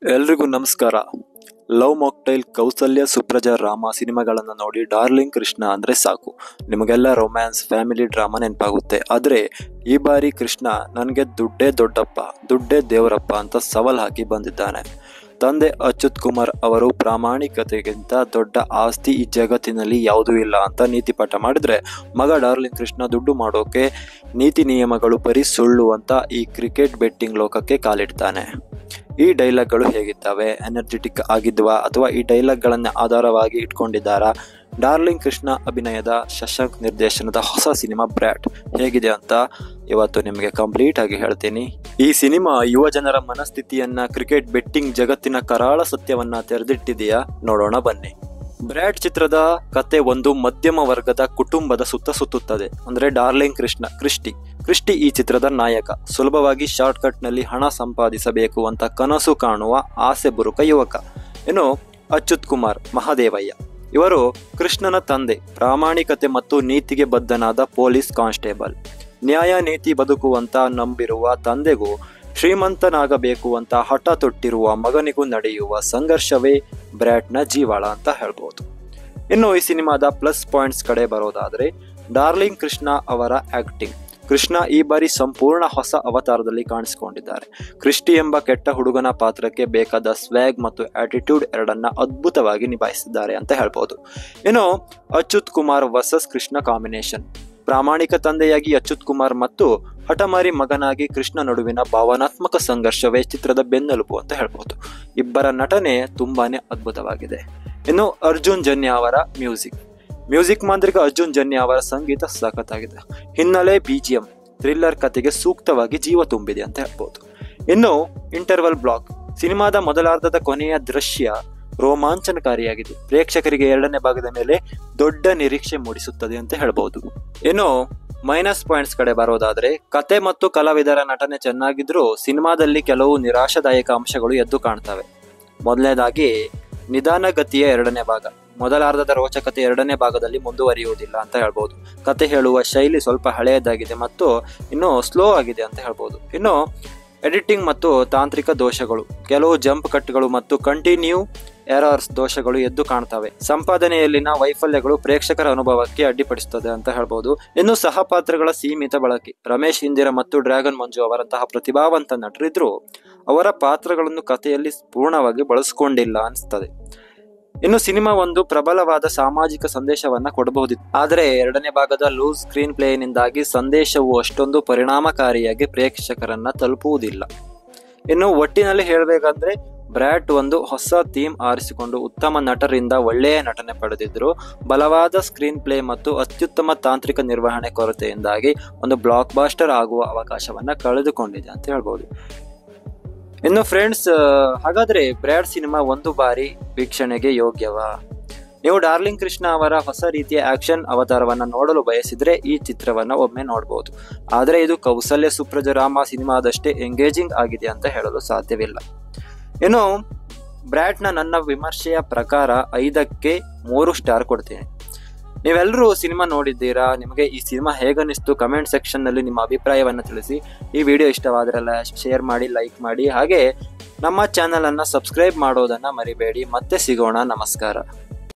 ಎಲ್ರಿಗೂ ನಮಸ್ಕಾರ. Love mocktail, Kausalya Supraja Rama ಸಿನಿಮಾಗಳನ್ನು ನೋಡಿ ಡಾರ್ಲಿಂಗ್ ಕೃಷ್ಣ ಅಂದರೆ ಸಾಕು, ನಿಮಗೆಲ್ಲ ರೊಮ್ಯಾನ್ಸ್, ಫ್ಯಾಮಿಲಿ ಡ್ರಾಮಾ ನೆನಪಾಗುತ್ತೆ. ಆದರೆ ಈ ಬಾರಿ ಕೃಷ್ಣ ನನಗೆ ದುಡ್ಡೇ ದೊಡ್ಡಪ್ಪ, ದುಡ್ಡೇ ದೇವರಪ್ಪ ಅಂತ ಸವಾಲ್ ಹಾಕಿ ಬಂದಿದ್ದಾನೆ. ತಂದೆ ಅಚ್ಯುತ್ ಕುಮಾರ್ ಅವರು ಪ್ರಾಮಾಣಿಕತೆಗಿಂತ ದೊಡ್ಡ ಆಸ್ತಿ ಈ ಜಗತ್ತಿನಲ್ಲಿ ಯಾವುದೂ ಇಲ್ಲ ಅಂತ ನೀತಿ ಪಾಠ ಮಾಡಿದ್ರೆ, ಮಗ ಡಾರ್ಲಿಂಗ್ ಕೃಷ್ಣ ದುಡ್ಡು ಮಾಡೋಕೆ ನೀತಿ ನಿಯಮಗಳು ಬರೀ ಸುಳ್ಳು ಅಂತ ಈ ಕ್ರಿಕೆಟ್ ಬೆಟ್ಟಿಂಗ್ ಲೋಕಕ್ಕೆ ಕಾಲಿಡ್ತಾನೆ. ಈ ಡೈಲಾಗ್ಗಳು ಹೇಗಿದ್ದಾವೆ, ಎನರ್ಜೆಟಿಕ್ ಆಗಿದ್ವಾ ಅಥವಾ ಈ ಡೈಲಾಗ್ಗಳನ್ನ ಆಧಾರವಾಗಿ ಇಟ್ಕೊಂಡಿದ್ದಾರಾ? ಡಾರ್ಲಿಂಗ್ ಕೃಷ್ಣ ಅಭಿನಯದ ಶಶಾಂಕ್ ನಿರ್ದೇಶನದ ಹೊಸ ಸಿನಿಮಾ ಬ್ರ್ಯಾಟ್ ಹೇಗಿದೆ ಅಂತ ಇವತ್ತು ನಿಮಗೆ ಕಂಪ್ಲೀಟ್ ಆಗಿ ಹೇಳ್ತೀನಿ. ಈ ಸಿನಿಮಾ ಯುವ ಜನರ ಮನಸ್ಥಿತಿಯನ್ನ, ಕ್ರಿಕೆಟ್ ಬೆಟ್ಟಿಂಗ್ ಜಗತ್ತಿನ ಕರಾಳ ಸತ್ಯವನ್ನ ತೆರೆದಿಟ್ಟಿದೆಯಾ? ನೋಡೋಣ ಬನ್ನಿ. ಬ್ರ್ಯಾಟ್ ಚಿತ್ರದ ಕತೆ ಒಂದು ಮಧ್ಯಮ ವರ್ಗದ ಕುಟುಂಬದ ಸುತ್ತುತ್ತದೆ. ಅಂದ್ರೆ ಡಾರ್ಲಿಂಗ್ ಕೃಷ್ಣ, ಕ್ರಿಸ್ಟಿ ಈ ಚಿತ್ರದ ನಾಯಕ. ಸುಲಭವಾಗಿ ಶಾರ್ಟ್ ಕಟ್ ನಲ್ಲಿ ಹಣ ಸಂಪಾದಿಸಬೇಕು ಅಂತ ಕನಸು ಕಾಣುವ ಆಸೆ ಬುರುಕ ಯುವಕ. ಇನ್ನು ಅಚ್ಯುತ್ ಕುಮಾರ್, ಮಹಾದೇವಯ್ಯ ಇವರು ಕೃಷ್ಣನ ತಂದೆ, ಪ್ರಾಮಾಣಿಕತೆ ಮತ್ತು ನೀತಿಗೆ ಬದ್ಧನಾದ ಪೊಲೀಸ್ ಕಾನ್ಸ್ಟೇಬಲ್. ನ್ಯಾಯ ನೀತಿ ಬದುಕುವಂತ ನಂಬಿರುವ ತಂದೆಗೂ ಶ್ರೀಮಂತನಾಗಬೇಕು ಅಂತ ಹಠ ತೊಟ್ಟಿರುವ ಮಗನಿಗೂ ನಡೆಯುವ ಸಂಘರ್ಷವೇ ಬ್ರ್ಯಾಟ್ನ ಜೀವಾಳ ಅಂತ ಹೇಳ್ಬೋದು. ಇನ್ನು ಈ ಸಿನಿಮಾದ ಪ್ಲಸ್ ಪಾಯಿಂಟ್ಸ್ ಕಡೆ ಬರೋದಾದ್ರೆ, ಡಾರ್ಲಿಂಗ್ ಕೃಷ್ಣ ಅವರ ಆಕ್ಟಿಂಗ್. ಕೃಷ್ಣ ಈ ಬಾರಿ ಸಂಪೂರ್ಣ ಹೊಸ ಅವತಾರದಲ್ಲಿ ಕಾಣಿಸಿಕೊಂಡಿದ್ದಾರೆ. ಕ್ರಿಸ್ಟಿ ಎಂಬ ಕೆಟ್ಟ ಹುಡುಗನ ಪಾತ್ರಕ್ಕೆ ಬೇಕಾದ ಸ್ವ್ಯಾಗ್ ಮತ್ತು ಆಟಿಟ್ಯೂಡ್ ಎರಡನ್ನ ಅದ್ಭುತವಾಗಿ ನಿಭಾಯಿಸಿದ್ದಾರೆ ಅಂತ ಹೇಳ್ಬೋದು. ಇನ್ನು ಅಚ್ಯುತ್ ಕುಮಾರ್ ವರ್ಸಸ್ ಕೃಷ್ಣ ಕಾಂಬಿನೇಷನ್. ಪ್ರಾಮಾಣಿಕ ತಂದೆಯಾಗಿ ಅಚ್ಯುತ್ ಕುಮಾರ್ ಮತ್ತು ಹಠಮಾರಿ ಮಗನಾಗಿ ಕೃಷ್ಣ ನಡುವಿನ ಭಾವನಾತ್ಮಕ ಸಂಘರ್ಷವೇ ಚಿತ್ರದ ಬೆನ್ನೆಲುಬು ಅಂತ ಹೇಳ್ಬೋದು. ಇಬ್ಬರ ನಟನೆ ತುಂಬಾನೇ ಅದ್ಭುತವಾಗಿದೆ. ಇನ್ನು ಅರ್ಜುನ್ ಜನ್ಯ ಅವರ ಮ್ಯೂಸಿಕ್ ಮಾಂತ್ರಿಕ ಅರ್ಜುನ್ ಜನ್ಯ ಅವರ ಸಂಗೀತ ಸಖತ್ತಾಗಿದೆ. ಹಿನ್ನೆಲೆ BGM ಥ್ರಿಲ್ಲರ್ ಕತೆಗೆ ಸೂಕ್ತವಾಗಿ ಜೀವ ತುಂಬಿದೆ ಅಂತ ಹೇಳ್ಬೋದು. ಇನ್ನು ಇಂಟರ್ವಲ್ ಬ್ಲಾಕ್. ಸಿನಿಮಾದ ಮೊದಲಾರ್ಧದ ಕೊನೆಯ ದೃಶ್ಯ ರೋಮಾಂಚನಕಾರಿಯಾಗಿದೆ. ಪ್ರೇಕ್ಷಕರಿಗೆ ಎರಡನೇ ಭಾಗದ ಮೇಲೆ ದೊಡ್ಡ ನಿರೀಕ್ಷೆ ಮೂಡಿಸುತ್ತದೆ ಅಂತ ಹೇಳ್ಬಹುದು. ಇನ್ನು ಮೈನಸ್ ಪಾಯಿಂಟ್ಸ್ ಕಡೆ ಬರೋದಾದ್ರೆ, ಕತೆ ಮತ್ತು ಕಲಾವಿದರ ನಟನೆ ಚೆನ್ನಾಗಿದ್ರೂ ಸಿನಿಮಾದಲ್ಲಿ ಕೆಲವು ನಿರಾಶಾದಾಯಕ ಅಂಶಗಳು ಎದ್ದು ಕಾಣ್ತವೆ. ಮೊದಲನೇದಾಗಿ ನಿಧಾನಗತಿಯ ಎರಡನೇ ಭಾಗ. ಮೊದಲಾರ್ಧದ ರೋಚಕತೆ ಎರಡನೇ ಭಾಗದಲ್ಲಿ ಮುಂದುವರಿಯುವುದಿಲ್ಲ ಅಂತ ಹೇಳ್ಬೋದು. ಕತೆ ಹೇಳುವ ಶೈಲಿ ಸ್ವಲ್ಪ ಹಳೆಯದಾಗಿದೆ ಮತ್ತು ಇನ್ನು ಸ್ಲೋ ಆಗಿದೆ ಅಂತ ಹೇಳ್ಬೋದು. ಇನ್ನು ಎಡಿಟಿಂಗ್ ಮತ್ತು ತಾಂತ್ರಿಕ ದೋಷಗಳು, ಕೆಲವು ಜಂಪ್ ಕಟ್ಗಳು ಮತ್ತು ಕಂಟಿನ್ಯೂ ಎರರ್ಸ್ ದೋಷಗಳು ಎದ್ದು ಕಾಣ್ತವೆ. ಸಂಪಾದನೆಯಲ್ಲಿನ ವೈಫಲ್ಯಗಳು ಪ್ರೇಕ್ಷಕರ ಅನುಭವಕ್ಕೆ ಅಡ್ಡಿಪಡಿಸುತ್ತದೆ ಅಂತ ಹೇಳ್ಬೋದು. ಇನ್ನು ಸಹಪಾತ್ರಗಳ ಸೀಮಿತ ಬಳಕೆ. ರಮೇಶ್ ಇಂದಿರ ಮತ್ತು ಡ್ರ್ಯಾಗನ್ ಮಂಜು ಅವರಂತಹ ಪ್ರತಿಭಾವಂತ ನಟರಿದ್ರು ಅವರ ಪಾತ್ರಗಳನ್ನು ಕಥೆಯಲ್ಲಿ ಪೂರ್ಣವಾಗಿ ಬಳಸಿಕೊಂಡಿಲ್ಲ ಅನಿಸ್ತದೆ. ಇನ್ನು ಸಿನಿಮಾ ಒಂದು ಪ್ರಬಲವಾದ ಸಾಮಾಜಿಕ ಸಂದೇಶವನ್ನ ಕೊಡಬಹುದಿತ್ತು, ಆದರೆ ಎರಡನೇ ಭಾಗದ ಲೂಸ್ ಸ್ಕ್ರೀನ್ ಪ್ಲೇನಿಂದಾಗಿ ಸಂದೇಶವು ಅಷ್ಟೊಂದು ಪರಿಣಾಮಕಾರಿಯಾಗಿ ಪ್ರೇಕ್ಷಕರನ್ನ ತಲುಪುವುದಿಲ್ಲ. ಇನ್ನು ಒಟ್ಟಿನಲ್ಲಿ ಹೇಳಬೇಕಂದ್ರೆ, ಬ್ರ್ಯಾಟ್ ಒಂದು ಹೊಸ ಥೀಮ್ ಆರಿಸಿಕೊಂಡು ಉತ್ತಮ ನಟರಿಂದ ಒಳ್ಳೆಯ ನಟನೆ ಪಡೆದಿದ್ರು, ಬಲವಾದ ಸ್ಕ್ರೀನ್ ಪ್ಲೇ ಮತ್ತು ಅತ್ಯುತ್ತಮ ತಾಂತ್ರಿಕ ನಿರ್ವಹಣೆ ಕೊರತೆಯಿಂದಾಗಿ ಒಂದು ಬ್ಲಾಕ್ ಬಾಸ್ಟರ್ ಆಗುವ ಅವಕಾಶವನ್ನ ಕಳೆದುಕೊಂಡಿದೆ ಅಂತ ಹೇಳ್ಬೋದು. ಇನ್ನು ಫ್ರೆಂಡ್ಸ್, ಹಾಗಾದ್ರೆ ಬ್ರ್ಯಾಟ್ ಸಿನಿಮಾ ಒಂದು ಬಾರಿ ವೀಕ್ಷಣೆಗೆ ಯೋಗ್ಯವಾ? ನೀವು ಡಾರ್ಲಿಂಗ್ ಕೃಷ್ಣ ಅವರ ಹೊಸ ರೀತಿಯ ಆಕ್ಷನ್ ಅವತಾರವನ್ನ ನೋಡಲು ಬಯಸಿದ್ರೆ ಈ ಚಿತ್ರವನ್ನ ಒಮ್ಮೆ ನೋಡಬಹುದು. ಆದರೆ ಇದು ಕೌಸಲ್ಯ ಸುಪ್ರಜಾ ರಾಮ ಸಿನಿಮಾದಷ್ಟೇ ಎಂಗೇಜಿಂಗ್ ಆಗಿದೆ ಅಂತ ಹೇಳಲು ಸಾಧ್ಯವಿಲ್ಲ. ಇನ್ನು ಬ್ರ್ಯಾಟ್ನ ನನ್ನ ವಿಮರ್ಶೆಯ ಪ್ರಕಾರ 5ಕ್ಕೆ 3 ಸ್ಟಾರ್ ಕೊಡ್ತೀನಿ. ನೀವೆಲ್ಲರೂ ಸಿನಿಮಾ ನೋಡಿದ್ದೀರಾ? ನಿಮಗೆ ಈ ಸಿನಿಮಾ ಹೇಗನ್ನಿಸ್ತು? ಕಮೆಂಟ್ ಸೆಕ್ಷನ್ ನಲ್ಲಿ ನಿಮ್ಮ ಅಭಿಪ್ರಾಯವನ್ನು ತಿಳಿಸಿ. ಈ ವಿಡಿಯೋ ಇಷ್ಟವಾದ್ರಲ್ಲ ಶೇರ್ ಮಾಡಿ, ಲೈಕ್ ಮಾಡಿ, ಹಾಗೆ ನಮ್ಮ ಚಾನಲ್ ಅನ್ನ ಸಬ್ಸ್ಕ್ರೈಬ್ ಮಾಡೋದನ್ನ ಮರಿಬೇಡಿ. ಮತ್ತೆ ಸಿಗೋಣ. ನಮಸ್ಕಾರ.